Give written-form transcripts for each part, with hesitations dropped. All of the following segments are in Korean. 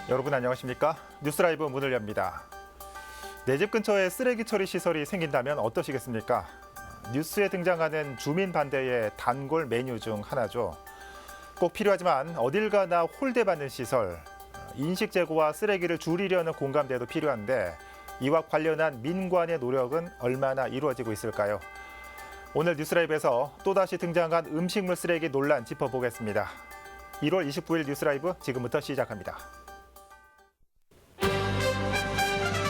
여러분 안녕하십니까? 뉴스라이브 문을 엽니다. 내 집 근처에 쓰레기 처리 시설이 생긴다면 어떠시겠습니까? 뉴스에 등장하는 주민 반대의 단골 메뉴 중 하나죠. 꼭 필요하지만 어딜 가나 홀대받는 시설, 인식 제고와 쓰레기를 줄이려는 공감대도 필요한데 이와 관련한 민관의 노력은 얼마나 이루어지고 있을까요? 오늘 뉴스라이브에서 또다시 등장한 음식물 쓰레기 논란 짚어보겠습니다. 1월 29일 뉴스라이브 지금부터 시작합니다.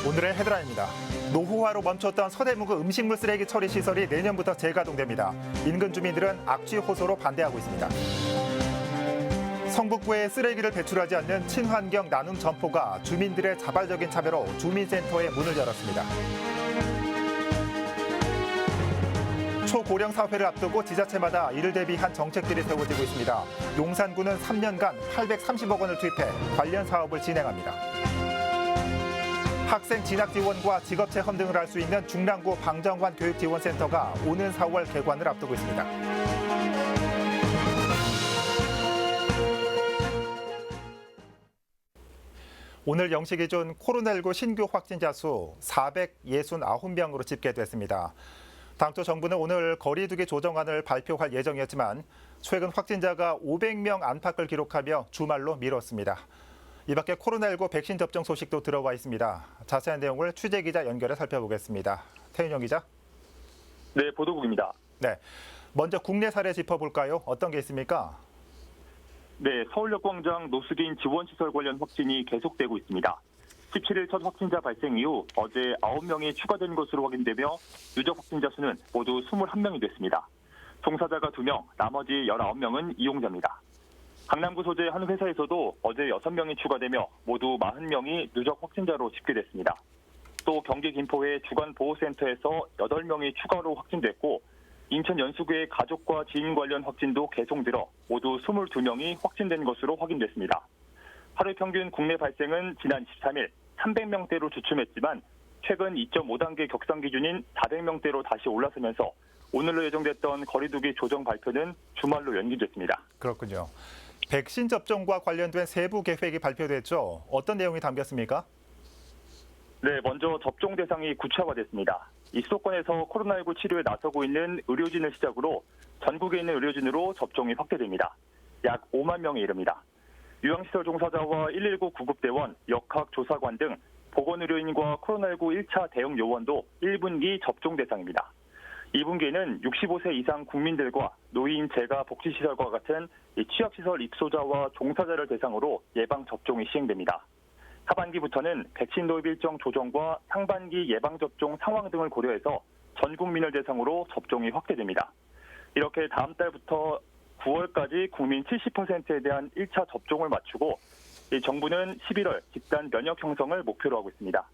오늘의 헤드라인입니다. 노후화로 멈췄던 서대문구 음식물 쓰레기 처리 시설이 내년부터 재가동됩니다. 인근 주민들은 악취 호소로 반대하고 있습니다. 성북구에 쓰레기를 배출하지 않는 친환경 나눔 점포가 주민들의 자발적인 참여로 주민센터의 문을 열었습니다. 초고령 사회를 앞두고 지자체마다 이를 대비한 정책들이 세워지고 있습니다. 용산구는 3년간 830억 원을 투입해 관련 사업을 진행합니다. 학생 진학 지원과 직업 체험 등을 할 수 있는 중랑구 방정환 교육지원센터가 오는 4월 개관을 앞두고 있습니다. 오늘 0시 기준 코로나19 신규 확진자 수 469명으로 집계됐습니다. 당초 정부는 오늘 거리두기 조정안을 발표할 예정이었지만 최근 확진자가 500명 안팎을 기록하며 주말로 미뤘습니다. 이 밖에 코로나19 백신 접종 소식도 들어와 있습니다. 자세한 내용을 취재기자 연결해 살펴보겠습니다. 태윤영 기자. 네, 보도국입니다. 네, 먼저 국내 사례 짚어볼까요? 어떤 게 있습니까? 네, 서울역광장 노숙인 지원시설 관련 확진이 계속되고 있습니다. 17일 첫 확진자 발생 이후 어제 9명이 추가된 것으로 확인되며 누적 확진자 수는 모두 21명이 됐습니다. 종사자가 2명, 나머지 19명은 이용자입니다. 강남구 소재 한 회사에서도 어제 6명이 추가되며 모두 40명이 누적 확진자로 집계됐습니다. 또 경기 김포의 주간보호센터에서 8명이 추가로 확진됐고 인천 연수구의 가족과 지인 관련 확진도 계속 늘어 모두 22명이 확진된 것으로 확인됐습니다. 하루 평균 국내 발생은 지난 13일 300명대로 주춤했지만 최근 2.5단계 격상 기준인 400명대로 다시 올라서면서 오늘로 예정됐던 거리두기 조정 발표는 주말로 연기됐습니다. 그렇군요. 백신 접종과 관련된 세부 계획이 발표됐죠. 어떤 내용이 담겼습니까? 네, 먼저 접종 대상이 구체화됐습니다. 이 수도권에서 코로나19 치료에 나서고 있는 의료진을 시작으로 전국에 있는 의료진으로 접종이 확대됩니다. 약 5만 명에 이릅니다. 유황시설 종사자와 119 구급대원, 역학조사관 등 보건의료인과 코로나19 1차 대응 요원도 1분기 접종 대상입니다. 2분기에는 65세 이상 국민들과 노인 재가 복지시설과 같은 취약시설 입소자와 종사자를 대상으로 예방접종이 시행됩니다. 하반기부터는 백신 도입 일정 조정과 상반기 예방접종 상황 등을 고려해서 전 국민을 대상으로 접종이 확대됩니다. 이렇게 다음 달부터 9월까지 국민 70%에 대한 1차 접종을 마치고 정부는 11월 집단 면역 형성을 목표로 하고 있습니다.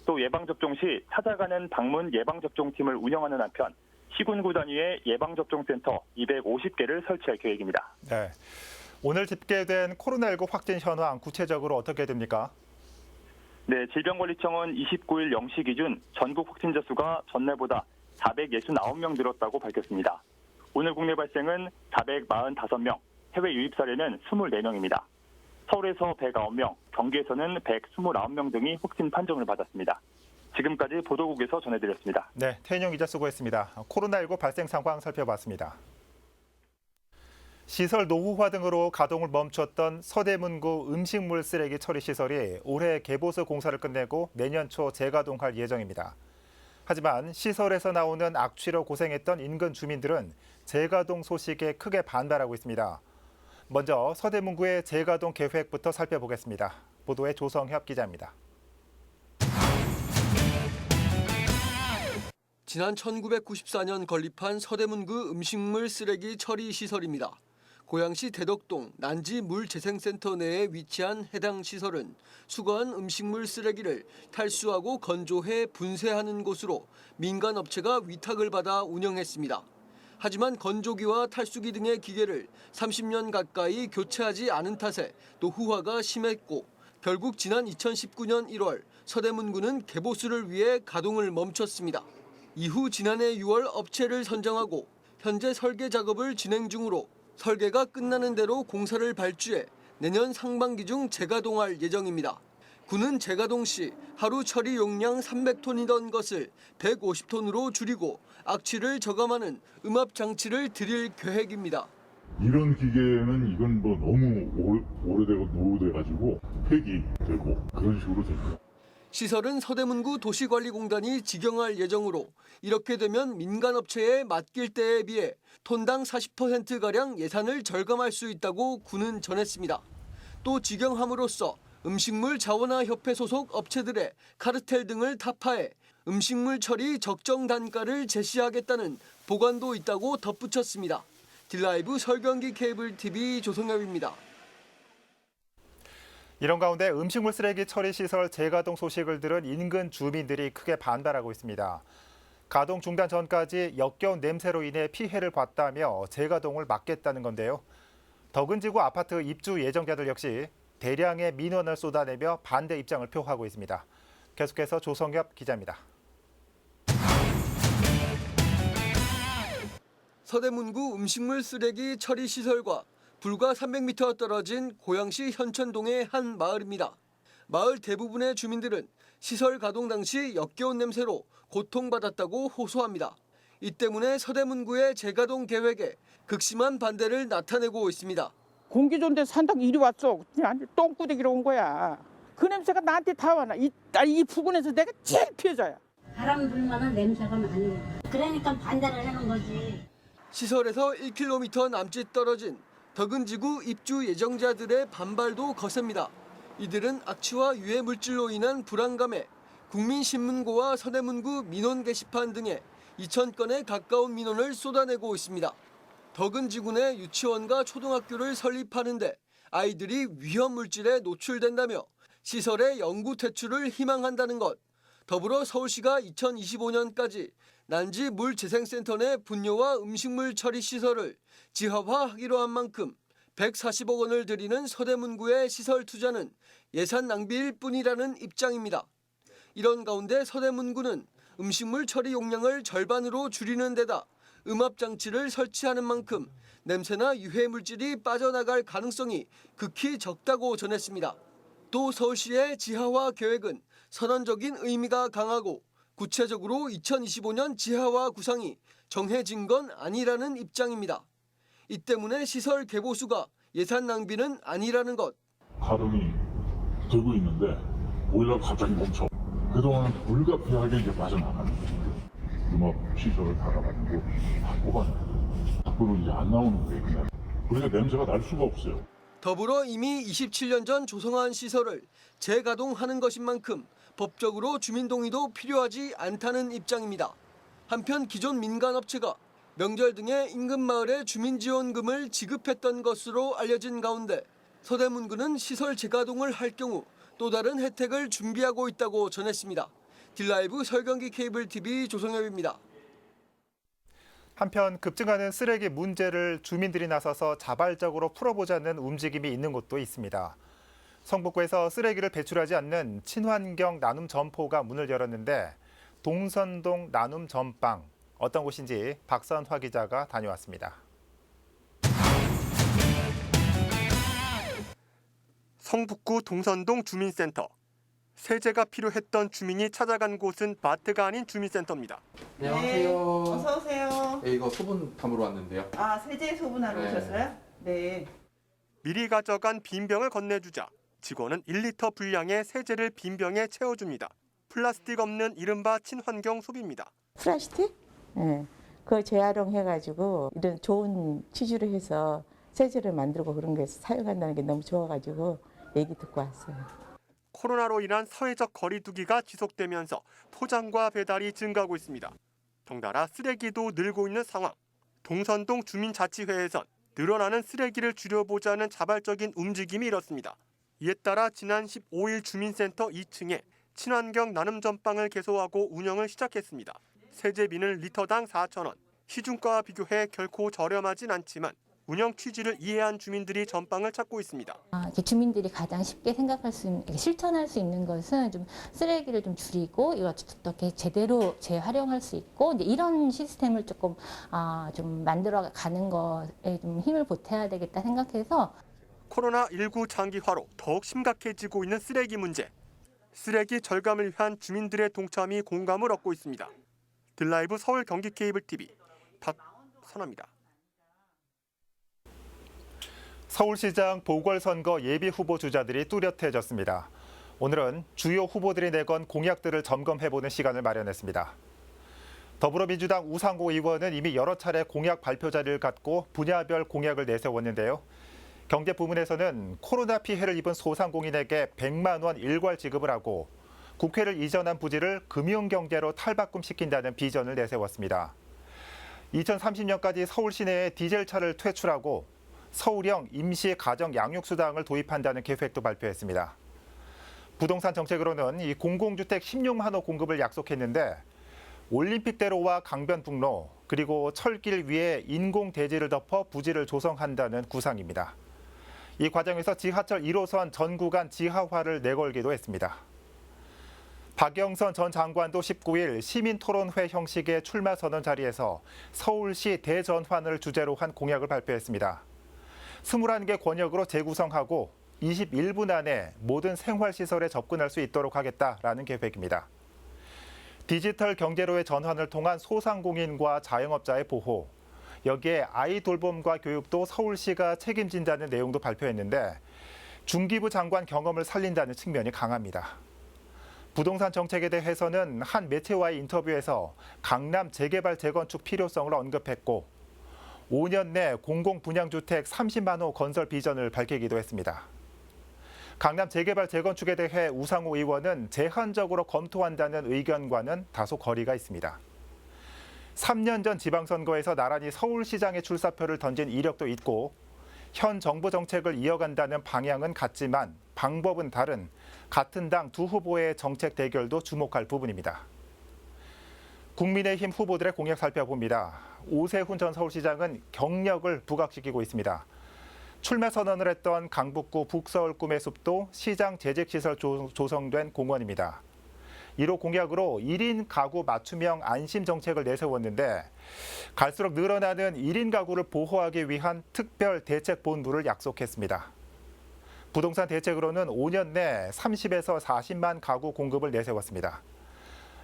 또 예방접종 시 찾아가는 방문 예방접종팀을 운영하는 한편 시군구 단위의 예방접종센터 250개를 설치할 계획입니다. 네, 오늘 집계된 코로나19 확진 현황 구체적으로 어떻게 됩니까? 네, 질병관리청은 29일 0시 기준 전국 확진자 수가 전날보다 469명 늘었다고 밝혔습니다. 오늘 국내 발생은 445명, 해외 유입 사례는 24명입니다. 서울에서 109명, 경기에서는 129명 등이 확진 판정을 받았습니다. 지금까지 보도국에서 전해드렸습니다. 네, 태인영 기자 수고했습니다. 코로나19 발생 상황 살펴봤습니다. 시설 노후화 등으로 가동을 멈췄던 서대문구 음식물 쓰레기 처리 시설이 올해 개보수 공사를 끝내고 내년 초 재가동할 예정입니다. 하지만 시설에서 나오는 악취로 고생했던 인근 주민들은 재가동 소식에 크게 반발하고 있습니다. 먼저 서대문구의 재가동 계획부터 살펴보겠습니다. 보도에 조성협 기자입니다. 지난 1994년 건립한 서대문구 음식물 쓰레기 처리 시설입니다. 고양시 대덕동 난지 물재생센터 내에 위치한 해당 시설은 수거한 음식물 쓰레기를 탈수하고 건조해 분쇄하는 곳으로 민간 업체가 위탁을 받아 운영했습니다. 하지만 건조기와 탈수기 등의 기계를 30년 가까이 교체하지 않은 탓에 노후화가 심했고 결국 지난 2019년 1월 서대문구는 개보수를 위해 가동을 멈췄습니다. 이후 지난해 6월 업체를 선정하고 현재 설계 작업을 진행 중으로 설계가 끝나는 대로 공사를 발주해 내년 상반기 중 재가동할 예정입니다. 군은 재가동 시 하루 처리 용량 300톤이던 것을 150톤으로 줄이고 악취를 저감하는 음압 장치를 들일 계획입니다. 이런 기계는 이건 뭐 너무 오래되고 노후돼가지고 폐기되고 그런 식으로 됩니다. 시설은 서대문구 도시관리공단이 직영할 예정으로 이렇게 되면 민간업체에 맡길 때에 비해 톤당 40%가량 예산을 절감할 수 있다고 군은 전했습니다. 또 직영함으로써 음식물 자원화 협회 소속 업체들의 카르텔 등을 타파해 음식물 처리 적정 단가를 제시하겠다는 보관도 있다고 덧붙였습니다. 딜라이브 설경기 케이블 TV 조성엽입니다. 이런 가운데 음식물 쓰레기 처리 시설 재가동 소식을 들은 인근 주민들이 크게 반발하고 있습니다. 가동 중단 전까지 역겨운 냄새로 인해 피해를 봤다며 재가동을 막겠다는 건데요. 덕은지구 아파트 입주 예정자들 역시 대량의 민원을 쏟아내며 반대 입장을 표하고 있습니다. 계속해서 조성엽 기자입니다. 서대문구 음식물 쓰레기 처리 시설과 불과 300m 떨어진 고양시 현천동의 한 마을입니다. 마을 대부분의 주민들은 시설 가동 당시 역겨운 냄새로 고통받았다고 호소합니다. 이 때문에 서대문구의 재가동 계획에 극심한 반대를 나타내고 있습니다. 공기 좋은 데 산다고 이리 왔어. 그냥 똥구대기로 온 거야. 그 냄새가 나한테 다 와. 이 부근에서 내가 제일 피해자야. 바람 불만한 냄새가 많이 나. 그러니까 반대를 하는 거지. 시설에서 1km 남짓 떨어진 덕은지구 입주 예정자들의 반발도 거셉니다. 이들은 악취와 유해 물질로 인한 불안감에 국민신문고와 서대문구 민원 게시판 등에 2,000건에 가까운 민원을 쏟아내고 있습니다. 덕은지구 내 유치원과 초등학교를 설립하는데 아이들이 위험 물질에 노출된다며 시설의 영구 퇴출을 희망한다는 것, 더불어 서울시가 2025년까지 난지 물재생센터 내 분뇨와 음식물 처리 시설을 지하화하기로 한 만큼 140억 원을 들이는 서대문구의 시설 투자는 예산 낭비일 뿐이라는 입장입니다. 이런 가운데 서대문구는 음식물 처리 용량을 절반으로 줄이는 데다 음압장치를 설치하는 만큼 냄새나 유해 물질이 빠져나갈 가능성이 극히 적다고 전했습니다. 또 서울시의 지하화 계획은 선언적인 의미가 강하고 구체적으로 2025년 지하화 구상이 정해진 건 아니라는 입장입니다. 이 때문에 시설 개보수가 예산 낭비는 아니라는 것. 가동이 되고 있는데 보일러가 갑자기 멈춰. 그동안 불가피하게 이제 빠져나가는 거예요. 음압 시설을 달아가지고 다 뽑아내요. 밖으로 이제 안 나오는 거예요, 그냥. 그러니까 냄새가 날 수가 없어요. 더불어 이미 27년 전 조성한 시설을 재가동하는 것인 만큼 법적으로 주민 동의도 필요하지 않다는 입장입니다. 한편 기존 민간업체가 명절 등의 인근 마을에 주민지원금을 지급했던 것으로 알려진 가운데 서대문구는 시설 재가동을 할 경우 또 다른 혜택을 준비하고 있다고 전했습니다. 딜라이브 설경기 케이블 TV 조성엽입니다. 한편 급증하는 쓰레기 문제를 주민들이 나서서 자발적으로 풀어보자는 움직임이 있는 곳도 있습니다. 성북구에서 쓰레기를 배출하지 않는 친환경 나눔 점포가 문을 열었는데 동선동 나눔 점빵 어떤 곳인지 박선화 기자가 다녀왔습니다. 성북구 동선동 주민센터. 세제가 필요했던 주민이 찾아간 곳은 마트가 아닌 주민센터입니다. 안녕하세요. 네, 어서 오세요. 네, 이거 소분 담으러 왔는데요. 아, 세제 소분하러 네. 오셨어요? 네. 미리 가져간 빈 병을 건네주자 직원은 1리터 분량의 세제를 빈 병에 채워줍니다. 플라스틱 없는 이른바 친환경 소비입니다. 플라스틱? 네. 그걸 재활용해가지고 이런 좋은 취지로 해서 세제를 만들고 그런 게 사용한다는 게 너무 좋아가지고 얘기 듣고 왔어요. 코로나로 인한 사회적 거리 두기가 지속되면서 포장과 배달이 증가하고 있습니다. 덩달아 쓰레기도 늘고 있는 상황. 동선동 주민자치회에선 늘어나는 쓰레기를 줄여보자는 자발적인 움직임이 일었습니다. 이에 따라 지난 15일 주민센터 2층에 친환경 나눔 전빵을 개소하고 운영을 시작했습니다. 세제비는 리터당 4,000원. 시중가와 비교해 결코 저렴하진 않지만 운영 취지를 이해한 주민들이 전빵을 찾고 있습니다. 주민들이 가장 쉽게 생각할 수 있는, 실천할 수 있는 것은 좀 쓰레기를 좀 줄이고 이걸 어떻게 제대로 재활용할 수 있고 이제 이런 시스템을 조금 좀 만들어 가는 것에 좀 힘을 보태야 되겠다 생각해서. 코로나19 장기화로 더욱 심각해지고 있는 쓰레기 문제. 쓰레기 절감을 위한 주민들의 동참이 공감을 얻고 있습니다. 들라이브 서울 경기 케이블 TV 박선아입니다. 서울시장 보궐선거 예비 후보 주자들이 뚜렷해졌습니다. 오늘은 주요 후보들이 내건 공약들을 점검해보는 시간을 마련했습니다. 더불어민주당 우상호 의원은 이미 여러 차례 공약 발표 자리를 갖고 분야별 공약을 내세웠는데요. 경제 부문에서는 코로나 피해를 입은 소상공인에게 100만 원 일괄 지급을 하고 국회를 이전한 부지를 금융경제로 탈바꿈시킨다는 비전을 내세웠습니다. 2030년까지 서울 시내에 디젤차를 퇴출하고 서울형 임시 가정 양육수당을 도입한다는 계획도 발표했습니다. 부동산 정책으로는 이 공공주택 16만 호 공급을 약속했는데 올림픽대로와 강변북로 그리고 철길 위에 인공대지를 덮어 부지를 조성한다는 구상입니다. 이 과정에서 지하철 1호선 전 구간 지하화를 내걸기도 했습니다. 박영선 전 장관도 19일 시민토론회 형식의 출마 선언 자리에서 서울시 대전환을 주제로 한 공약을 발표했습니다. 21개 권역으로 재구성하고 21분 안에 모든 생활시설에 접근할 수 있도록 하겠다라는 계획입니다. 디지털 경제로의 전환을 통한 소상공인과 자영업자의 보호, 여기에 아이 돌봄과 교육도 서울시가 책임진다는 내용도 발표했는데 중기부 장관 경험을 살린다는 측면이 강합니다. 부동산 정책에 대해서는 한 매체와의 인터뷰에서 강남 재개발 재건축 필요성을 언급했고 5년 내 공공분양주택 30만 호 건설 비전을 밝히기도 했습니다. 강남 재개발 재건축에 대해 우상호 의원은 제한적으로 검토한다는 의견과는 다소 거리가 있습니다. 3년 전 지방선거에서 나란히 서울시장에 출사표를 던진 이력도 있고 현 정부 정책을 이어간다는 방향은 같지만 방법은 다른 같은 당 두 후보의 정책 대결도 주목할 부분입니다. 국민의힘 후보들의 공약 살펴봅니다. 오세훈 전 서울시장은 경력을 부각시키고 있습니다. 출마 선언을 했던 강북구 북서울 꿈의 숲도 시장 재직시설 조성된 공원입니다. 1호 공약으로 1인 가구 맞춤형 안심 정책을 내세웠는데 갈수록 늘어나는 1인 가구를 보호하기 위한 특별 대책본부를 약속했습니다. 부동산 대책으로는 5년 내 30에서 40만 가구 공급을 내세웠습니다.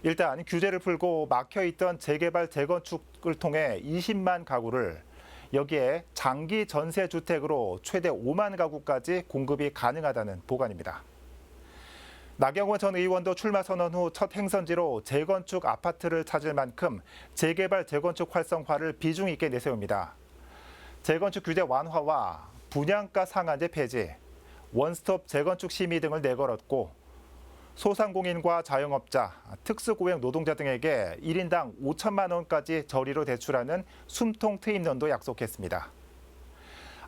일단 규제를 풀고 막혀있던 재개발 재건축을 통해 20만 가구를 여기에 장기 전세 주택으로 최대 5만 가구까지 공급이 가능하다는 보관입니다. 나경원 전 의원도 출마 선언 후 첫 행선지로 재건축 아파트를 찾을 만큼 재개발 재건축 활성화를 비중 있게 내세웁니다. 재건축 규제 완화와 분양가 상한제 폐지, 원스톱 재건축 심의 등을 내걸었고 소상공인과 자영업자, 특수고용 노동자 등에게 1인당 5천만 원까지 저리로 대출하는 숨통 트임론도 약속했습니다.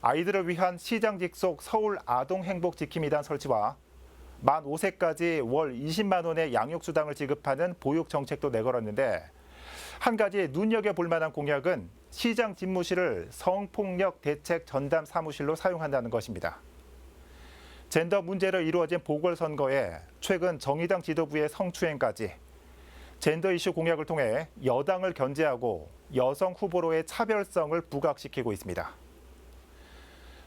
아이들을 위한 시장 직속 서울 아동행복지킴이단 설치와 만 5세까지 월 20만 원의 양육수당을 지급하는 보육 정책도 내걸었는데 한 가지 눈여겨볼 만한 공약은 시장 집무실을 성폭력 대책 전담 사무실로 사용한다는 것입니다. 젠더 문제로 이루어진 보궐선거에 최근 정의당 지도부의 성추행까지 젠더 이슈 공약을 통해 여당을 견제하고 여성 후보로의 차별성을 부각시키고 있습니다.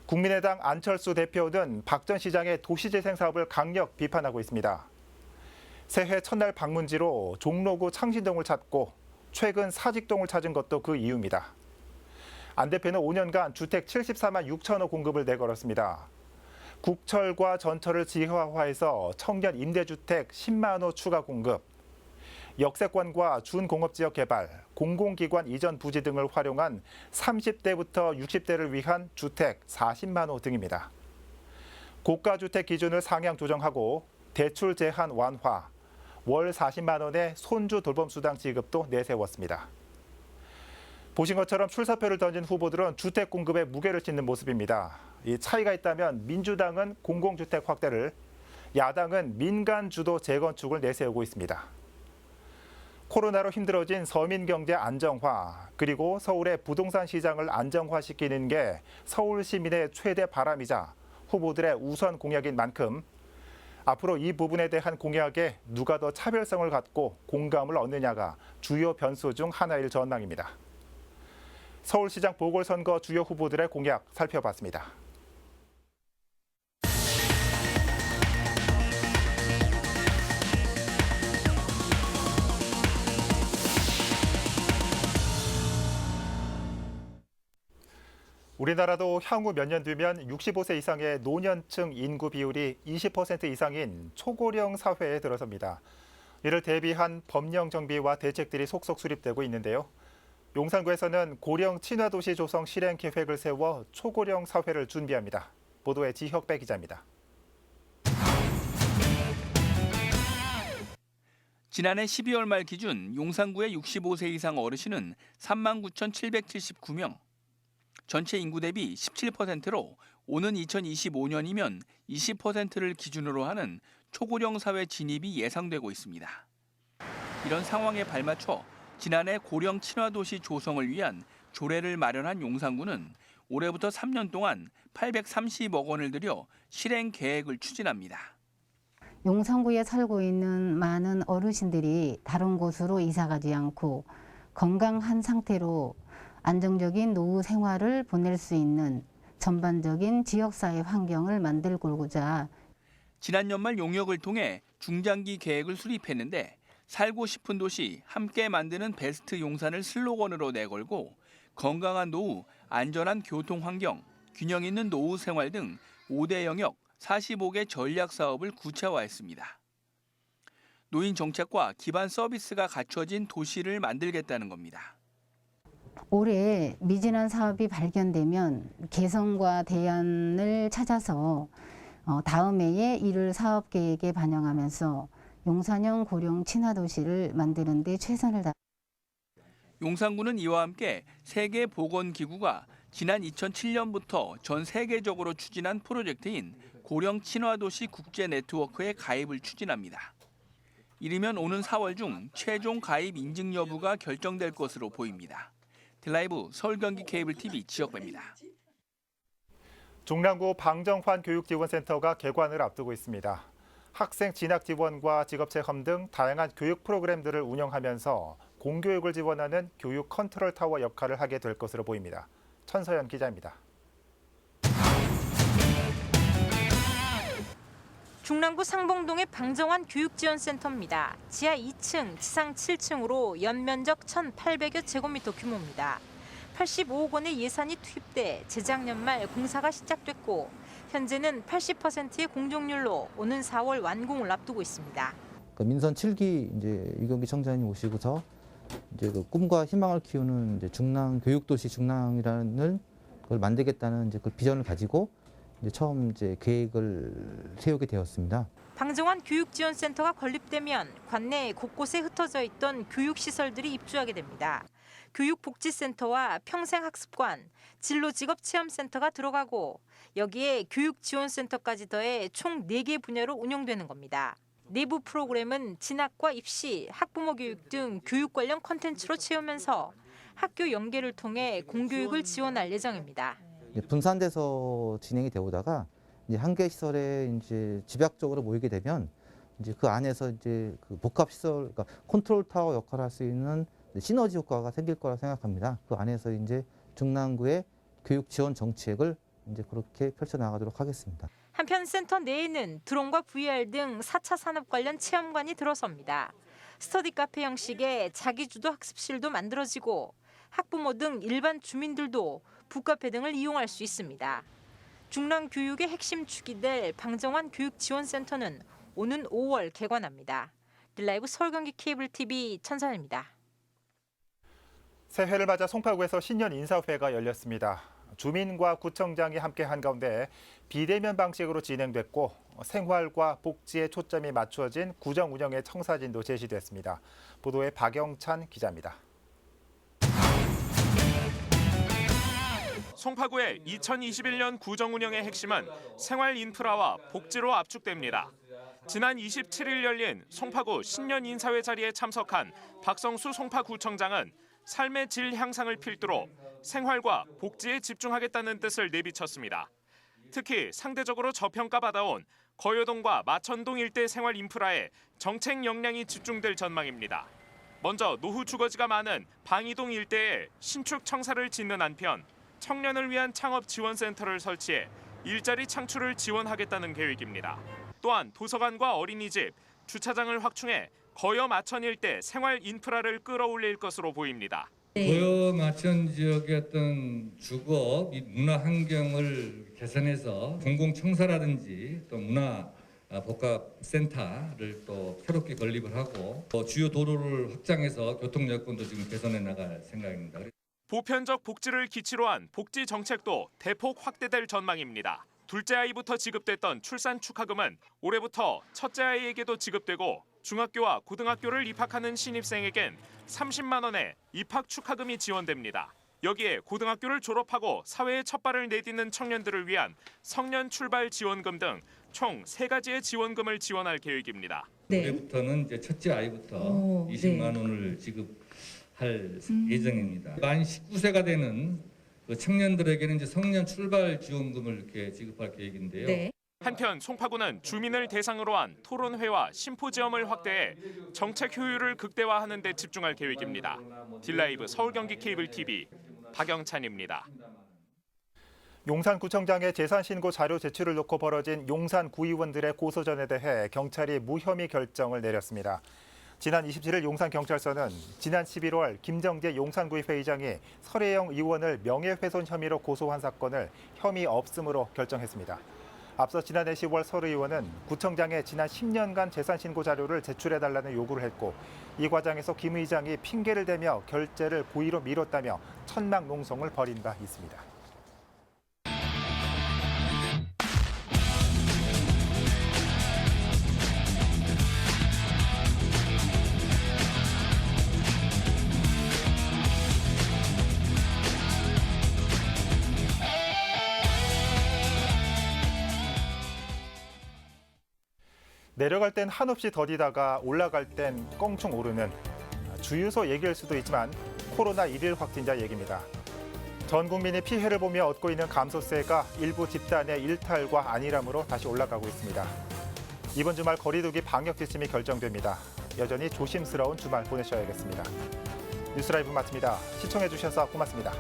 국민의당 안철수 대표는 박 전 시장의 도시재생 사업을 강력 비판하고 있습니다. 새해 첫날 방문지로 종로구 창신동을 찾고 최근 사직동을 찾은 것도 그 이유입니다. 안 대표는 5년간 주택 74만 6천 호 공급을 내걸었습니다. 국철과 전철을 지하화해서 청년 임대주택 10만 호 추가 공급, 역세권과 준공업지역 개발, 공공기관 이전 부지 등을 활용한 30대부터 60대를 위한 주택 40만 호 등입니다. 고가주택 기준을 상향 조정하고 대출 제한 완화, 월 40만 원의 손주 돌봄수당 지급도 내세웠습니다. 보신 것처럼 출사표를 던진 후보들은 주택 공급에 무게를 싣는 모습입니다. 이 차이가 있다면 민주당은 공공주택 확대를, 야당은 민간 주도 재건축을 내세우고 있습니다. 코로나로 힘들어진 서민 경제 안정화, 그리고 서울의 부동산 시장을 안정화시키는 게 서울 시민의 최대 바람이자 후보들의 우선 공약인 만큼 앞으로 이 부분에 대한 공약에 누가 더 차별성을 갖고 공감을 얻느냐가 주요 변수 중 하나일 전망입니다. 서울시장 보궐선거 주요 후보들의 공약 살펴봤습니다. 우리나라도 향후 몇 년 뒤면 65세 이상의 노년층 인구 비율이 20% 이상인 초고령 사회에 들어섭니다. 이를 대비한 법령 정비와 대책들이 속속 수립되고 있는데요. 용산구에서는 고령 친화도시 조성 실행 계획을 세워 초고령 사회를 준비합니다. 보도에 지혁배 기자입니다. 지난해 12월 말 기준 용산구의 65세 이상 어르신은 39,779명. 전체 인구 대비 17%로 오는 2025년이면 20%를 기준으로 하는 초고령 사회 진입이 예상되고 있습니다. 이런 상황에 발맞춰 지난해 고령 친화도시 조성을 위한 조례를 마련한 용산구는 올해부터 3년 동안 830억 원을 들여 실행 계획을 추진합니다. 용산구에 살고 있는 많은 어르신들이 다른 곳으로 이사 가지 않고 건강한 상태로 안정적인 노후 생활을 보낼 수 있는 전반적인 지역사회 환경을 만들고자 지난 연말 용역을 통해 중장기 계획을 수립했는데 살고 싶은 도시 함께 만드는 베스트 용산을 슬로건으로 내걸고 건강한 노후, 안전한 교통 환경, 균형 있는 노후 생활 등 5대 영역 45개 전략 사업을 구체화했습니다. 노인 정책과 기반 서비스가 갖춰진 도시를 만들겠다는 겁니다. 올해 미진한 사업이 발견되면 개선과 대안을 찾아서 다음 해에 이를 사업 계획에 반영하면서 용산형 고령 친화도시를 만드는 데 최선을 다합니다. 용산구는 이와 함께 세계보건기구가 지난 2007년부터 전 세계적으로 추진한 프로젝트인 고령 친화도시 국제 네트워크에 가입을 추진합니다. 이르면 오는 4월 중 최종 가입 인증 여부가 결정될 것으로 보입니다. 드라이브 서울경기 케이블 TV 지역배입니다. 중랑구 방정환 교육지원센터가 개관을 앞두고 있습니다. 학생 진학 지원과 직업체험 등 다양한 교육 프로그램들을 운영하면서 공교육을 지원하는 교육 컨트롤 타워 역할을 하게 될 것으로 보입니다. 천서연 기자입니다. 중랑구 상봉동의 방정환 교육지원센터입니다. 지하 2층, 지상 7층으로 연면적 1,800여 제곱미터 규모입니다. 85억 원의 예산이 투입돼 재작년 말 공사가 시작됐고 현재는 80%의 공정률로 오는 4월 완공을 앞두고 있습니다. 민선 7기 이제 유경기 청장님 오시고서 이제 그 꿈과 희망을 키우는 이제 중랑 교육도시 중랑이라는 걸 만들겠다는 이제 그 비전을 가지고 이제 처음 이제 계획을 세우게 되었습니다. 방정환 교육지원센터가 건립되면 관내 곳곳에 흩어져 있던 교육시설들이 입주하게 됩니다. 교육복지센터와 평생학습관, 진로직업체험센터가 들어가고 여기에 교육지원센터까지 더해 총 4개 분야로 운영되는 겁니다. 내부 프로그램은 진학과 입시, 학부모 교육 등 교육 관련 콘텐츠로 채우면서 학교 연계를 통해 공교육을 지원할 예정입니다. 분산돼서 진행이 되오다가 이제 한 개 시설에 이제 집약적으로 모이게 되면 이제 그 안에서 이제 그 복합 시설, 그러니까 컨트롤 타워 역할을 할 수 있는 시너지 효과가 생길 거라 생각합니다. 그 안에서 이제 중랑구의 교육 지원 정책을 이제 그렇게 펼쳐 나가도록 하겠습니다. 한편 센터 내에는 드론과 VR 등 4차 산업 관련 체험관이 들어섭니다. 스터디 카페 형식의 자기주도 학습실도 만들어지고 학부모 등 일반 주민들도 북카페 등을 이용할 수 있습니다. 중랑 교육의 핵심 축이 될 방정환 교육지원센터는 오는 5월 개관합니다. 릴라이브 서울경기 케이블 TV 천선입니다. 새해를 맞아 송파구에서 신년 인사회가 열렸습니다. 주민과 구청장이 함께한 가운데 비대면 방식으로 진행됐고 생활과 복지에 초점이 맞추어진 구정 운영의 청사진도 제시됐습니다. 보도에 박영찬 기자입니다. 송파구의 2021년 구정 운영의 핵심은 생활 인프라와 복지로 압축됩니다. 지난 27일 열린 송파구 신년 인사회 자리에 참석한 박성수 송파구청장은 삶의 질 향상을 필두로 생활과 복지에 집중하겠다는 뜻을 내비쳤습니다. 특히 상대적으로 저평가받아온 거여동과 마천동 일대 생활 인프라에 정책 역량이 집중될 전망입니다. 먼저 노후 주거지가 많은 방이동 일대에 신축 청사를 짓는 한편 청년을 위한 창업 지원센터를 설치해 일자리 창출을 지원하겠다는 계획입니다. 또한 도서관과 어린이집, 주차장을 확충해 거여 마천 일대 생활 인프라를 끌어올릴 것으로 보입니다. 고염 하천 지역의 어떤 주거 및 문화 환경을 개선해서 공공청사라든지 또 문화 복합센터를 또 새롭게 건립을 하고 또 주요 도로를 확장해서 교통 여건도 지금 개선해 나갈 생각입니다. 보편적 복지를 기치로 한 복지 정책도 대폭 확대될 전망입니다. 둘째 아이부터 지급됐던 출산 축하금은 올해부터 첫째 아이에게도 지급되고 중학교와 고등학교를 입학하는 신입생에겐 30만 원의 입학 축하금이 지원됩니다. 여기에 고등학교를 졸업하고 사회에 첫 발을 내딛는 청년들을 위한 청년 출발 지원금 등 총 3가지의 지원금을 지원할 계획입니다. 올해부터는 이제 첫째 아이부터 20만 원을 지급할 예정입니다. 만 19세가 되는 그 청년들에게는 이제 청년 출발 지원금을 이렇게 지급할 계획인데요. 한편 송파구는 주민을 대상으로 한 토론회와 심포지엄을 확대해 정책 효율을 극대화하는 데 집중할 계획입니다. 딜라이브 서울경기 케이블 TV 박영찬입니다. 용산구청장의 재산신고 자료 제출을 놓고 벌어진 용산 구의원들의 고소전에 대해 경찰이 무혐의 결정을 내렸습니다. 지난 27일 용산경찰서는 지난 11월 김정재 용산구의 회의장이 설혜영 의원을 명예훼손 혐의로 고소한 사건을 혐의 없음으로 결정했습니다. 앞서 지난해 10월 설 의원은 구청장의 지난 10년간 재산신고 자료를 제출해달라는 요구를 했고 이 과정에서 김 의장이 핑계를 대며 결재를 고의로 미뤘다며 천막농성을 벌인 바 있습니다. 내려갈 땐 한없이 더디다가 올라갈 땐 껑충 오르는 주유소 얘기일 수도 있지만 코로나 1일 확진자 얘기입니다. 전 국민이 피해를 보며 얻고 있는 감소세가 일부 집단의 일탈과 안일함으로 다시 올라가고 있습니다. 이번 주말 거리두기 방역 지침이 결정됩니다. 여전히 조심스러운 주말 보내셔야겠습니다. 뉴스라이브 마칩니다. 시청해 주셔서 고맙습니다.